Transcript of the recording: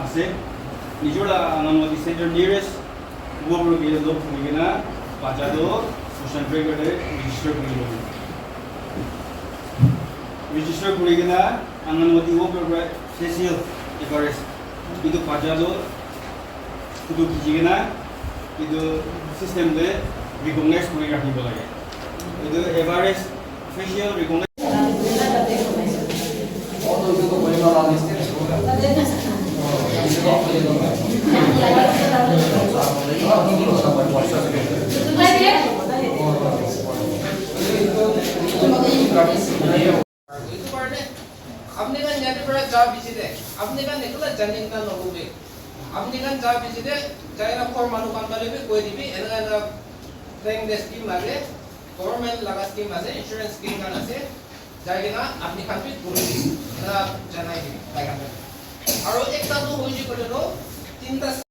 আছে নিজৰ নামত চেণ্টাৰ নিয়েৰেষ্ট ওপৰলৈ গৈ লগ কৰি কিনে বাচ্চাটো চেণ্টাৰ কৰি ৰেজিষ্টাৰ কৰি ল'ব ৰেজিষ্টাৰ কৰি কিনে অংগনবাড়ী ওপৰৰ ফেচিয়েল এভাৰেষ্ট কিন্তু বাচ্চাটো ফটো খিচি কিনে কিন্তু চিষ্টেমটোৱে ৰিকগনাইজ কৰি ৰাখিব লাগে এইটো এভাৰেষ্ট ফেচিয়েল ৰিকগনাইজ আপনি kan jadi berat jawab di sini. Apni kan itulah janin kan logo be. Apni kan jawab di sini. Jangan nak formal kan tadi be koi di be. Enak training des scheme lagi. Government laga scheme lagi. Insurance scheme kan lagi. Jangan nak apni kan fit guru di. Enak janai di. Baik kan. Aru ek tadu hoji kau tu 3